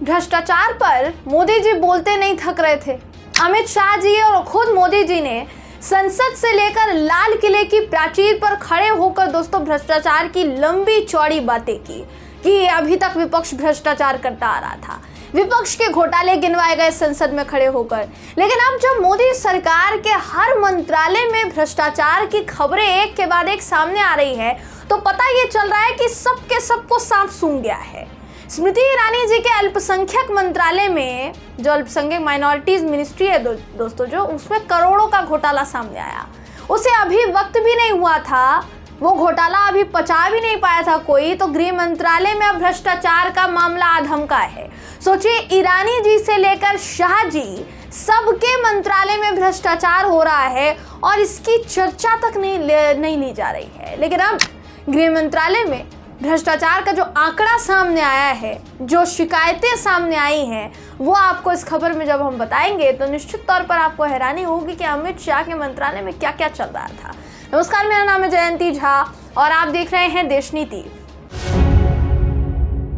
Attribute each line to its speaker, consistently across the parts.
Speaker 1: भ्रष्टाचार पर मोदी जी बोलते नहीं थक रहे थे। अमित शाह जी और खुद मोदी जी ने संसद से लेकर लाल किले की प्राचीर पर खड़े होकर दोस्तों भ्रष्टाचार की लंबी चौड़ी बातें की कि अभी तक विपक्ष भ्रष्टाचार करता आ रहा था, विपक्ष के घोटाले गिनवाए गए संसद में खड़े होकर। लेकिन अब जब मोदी सरकार के हर मंत्रालय में भ्रष्टाचार की खबरें एक के बाद एक सामने आ रही है तो पता ये चल रहा है कि सबके सबको सांप सूंघ गया है। स्मृति ईरानी जी के अल्पसंख्यक मंत्रालय में, जो अल्पसंख्यक माइनॉरिटीज मिनिस्ट्री है दोस्तों, जो उसमें करोड़ों का घोटाला सामने आया, उसे अभी वक्त भी नहीं हुआ था, वो घोटाला अभी पचा भी नहीं पाया था कोई, तो गृह मंत्रालय में अब भ्रष्टाचार का मामला आधमका है। सोचिए, ईरानी जी से लेकर शाह जी सबके मंत्रालय में भ्रष्टाचार हो रहा है और इसकी चर्चा तक नहीं ली जा रही है। लेकिन अब गृह मंत्रालय में भ्रष्टाचार का जो आंकड़ा सामने आया है, जो शिकायतें सामने आई हैं, वो आपको इस खबर में जब हम बताएंगे तो निश्चित तौर पर आपको हैरानी होगी कि अमित शाह के मंत्रालय में क्या क्या चल रहा था। नमस्कार, मेरा नाम है जयंती झा और आप देख रहे हैं देश नीति।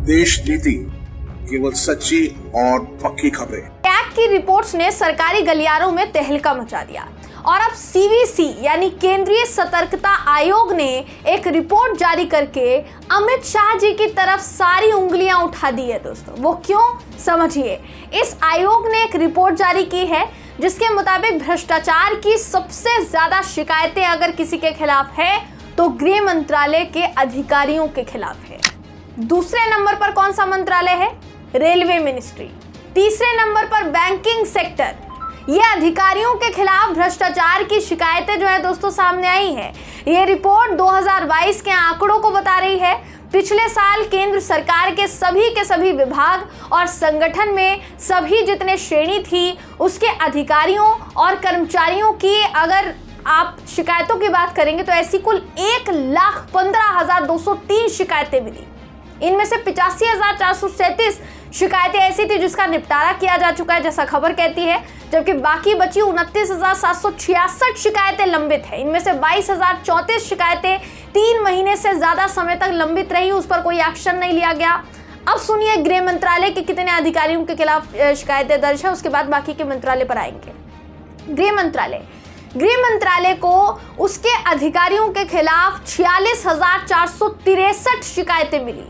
Speaker 2: देश नीति, केवल सच्ची और पक्की खबरें।
Speaker 1: कैग की रिपोर्ट्स ने सरकारी गलियारों में तहलका मचा दिया और अब सीवीसी यानी केंद्रीय सतर्कता आयोग ने एक रिपोर्ट जारी करके अमित शाह जी की तरफ सारी उंगलियां उठा दी है दोस्तों। वो क्यों, समझिए। इस आयोग ने एक रिपोर्ट जारी की है जिसके मुताबिक भ्रष्टाचार की सबसे ज्यादा शिकायतें अगर किसी के खिलाफ है तो गृह मंत्रालय के अधिकारियों के खिलाफ है। दूसरे नंबर पर कौन सा मंत्रालय है? Railway ministry. तीसरे नंबर पर बैंकिंग सेक्टर। ये अधिकारियों के खिलाफ भ्रष्टाचार की शिकायतें जो है दोस्तों सामने आई है। ये रिपोर्ट 2022 के आंकड़ों को बता रही है। पिछले साल केंद्र सरकार के सभी विभाग और संगठन में सभी जितने श्रेणी थी उसके अधिकारियों और कर्मचारियों की अगर आप शिकायतों की बात करेंगे तो ऐसी कुल 1,15,203 शिकायतें मिली। इनमें से 85,437 शिकायतें ऐसी थी जिसका निपटारा किया जा चुका है जैसा खबर कहती है, जबकि बाकी बची 29,766 शिकायतें लंबित है। इनमें से 22,034 शिकायतें 3 महीने से ज्यादा समय तक लंबित रही, उस पर कोई एक्शन नहीं लिया गया। अब सुनिए गृह मंत्रालय के कितने अधिकारियों के खिलाफ शिकायतें दर्ज है, उसके बाद बाकी के मंत्रालय पर आएंगे। गृह मंत्रालय को उसके अधिकारियों के खिलाफ 46,463 शिकायतें मिली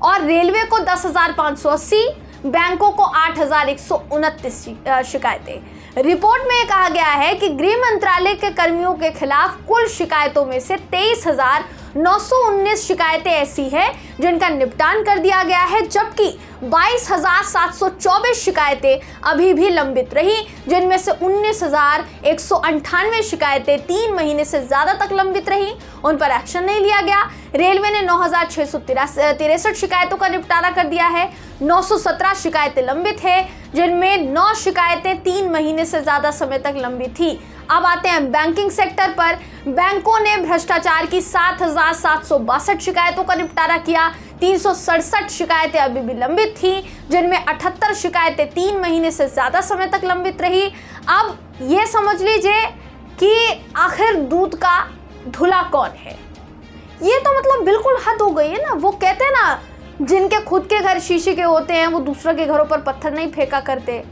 Speaker 1: और रेलवे को 10,580, बैंकों को 8,129 शिकायतें। रिपोर्ट में कहा गया है कि गृह मंत्रालय के कर्मियों के खिलाफ कुल शिकायतों में से 23,919 शिकायतें ऐसी हैं जिनका निपटान कर दिया गया है, जबकि 22,724 शिकायतें अभी भी लंबित रही, जिनमें से 19,198 शिकायतें 3 महीने से ज्यादा तक लंबित रही, उन पर एक्शन नहीं लिया गया। रेलवे ने 9,663 शिकायतों का निपटारा कर दिया है। 917 शिकायतें लंबित है, जिनमें 9 शिकायतें 3 महीने से ज्यादा समय तक लंबित थी। अब आते हैं बैंकिंग सेक्टर पर। बैंकों ने भ्रष्टाचार की 7,762 शिकायतों का निपटारा किया। 367 शिकायतें अभी भी लंबित थी, जिनमें 78 शिकायतें 3 महीने से ज्यादा समय तक लंबित रही। अब ये समझ लीजिए कि आखिर दूध का धुला कौन है। ये तो मतलब बिल्कुल हद हो गई है ना। वो कहते हैं ना, जिनके खुद के घर शीशे के होते हैं वो दूसरों के घरों पर पत्थर नहीं फेंका करते।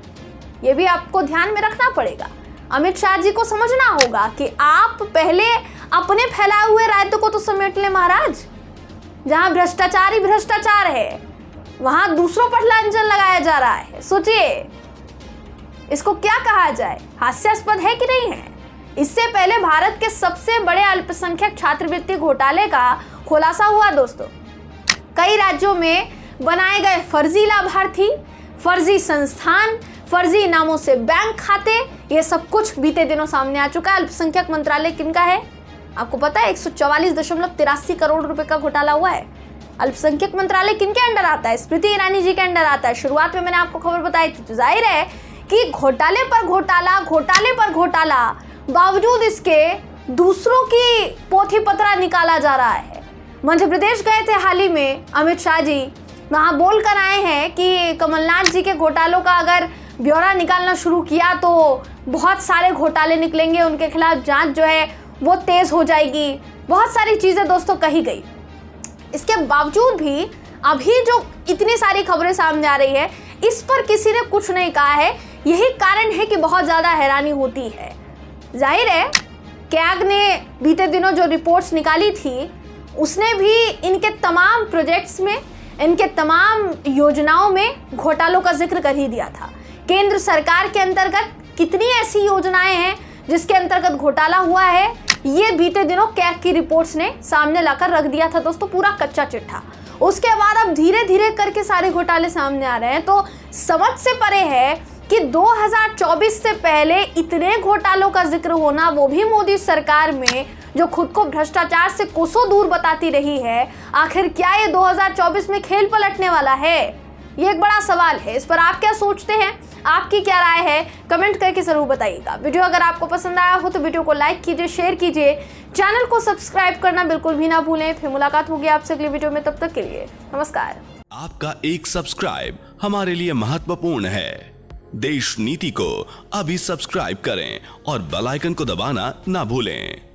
Speaker 1: ये भी आपको ध्यान में रखना पड़ेगा। अमित शाह जी को समझना होगा कि आप पहले अपने फैलाए हुए रायतों को तो समेट ले महाराज। जहां भ्रष्टाचार ही भ्रष्टाचार है वहां दूसरों पर लांछन लगाया जा रहा है। सोचिए, इसको क्या कहा जाए, हास्यास्पद है कि नहीं है। इससे पहले भारत के सबसे बड़े अल्पसंख्यक छात्रवृत्ति घोटाले का खुलासा हुआ दोस्तों। कई राज्यों में बनाए गए फर्जी लाभार्थी, फर्जी संस्थान, फर्जी नामों से बैंक खाते, ये सब कुछ बीते दिनों सामने आ चुका है। अल्पसंख्यक मंत्रालय किनका है आपको पता है? 144.83 करोड़ रुपए का घोटाला हुआ है। अल्पसंख्यक मंत्रालय किनके अंडर आता है? स्मृति ईरानी जी के अंडर आता है। शुरुआत में मैंने आपको खबर बताई थी, तो जाहिर है कि घोटाले पर घोटाला, बावजूद इसके दूसरों की पोथी पत्रा निकाला जा रहा है। मध्य प्रदेश गए थे हाल ही में अमित शाह जी, वहां बोल कर आए हैं कि कमलनाथ जी के घोटालों का अगर ब्यौरा निकालना शुरू किया तो बहुत सारे घोटाले निकलेंगे, उनके खिलाफ जांच जो है वो तेज हो जाएगी। बहुत सारी चीजें दोस्तों कही गई। इसके बावजूद भी अभी जो इतनी सारी खबरें सामने आ रही है, इस पर किसी ने कुछ नहीं कहा है। यही कारण है कि बहुत ज़्यादा हैरानी होती है। जाहिर है कैग ने बीते दिनों जो रिपोर्ट्स निकाली थी उसने भी इनके तमाम प्रोजेक्ट्स में, इनके तमाम योजनाओं में घोटालों का जिक्र कर ही दिया था। केंद्र सरकार के अंतर्गत कितनी ऐसी योजनाएं हैं जिसके अंतर्गत घोटाला हुआ है, ये बीते दिनों कैग की रिपोर्ट्स ने सामने लाकर रख दिया था दोस्तों, पूरा कच्चा चिट्ठा। उसके बाद अब धीरे धीरे करके सारे घोटाले सामने आ रहे हैं। तो समझ से परे है कि 2024 से पहले इतने घोटालों का जिक्र होना, वो भी मोदी सरकार में जो खुद को भ्रष्टाचार से कोसों दूर बताती रही है। आखिर क्या ये 2024 में खेल पलटने वाला है? ये एक बड़ा सवाल है। इस पर आप क्या सोचते हैं? आपकी क्या राय है? कमेंट करके जरूर बताइएगा। वीडियो अगर आपको पसंद आया हो तो वीडियो को लाइक कीजिए, शेयर कीजिए, चैनल को सब्सक्राइब करना बिल्कुल भी ना भूलें। फिर मुलाकात होगी आपसे अगली वीडियो में, तब तक के लिए नमस्कार।
Speaker 3: आपका एक सब्सक्राइब हमारे लिए महत्वपूर्ण है। देश नीति को अभी सब्सक्राइब करें और बेल आइकन को दबाना ना भूलें।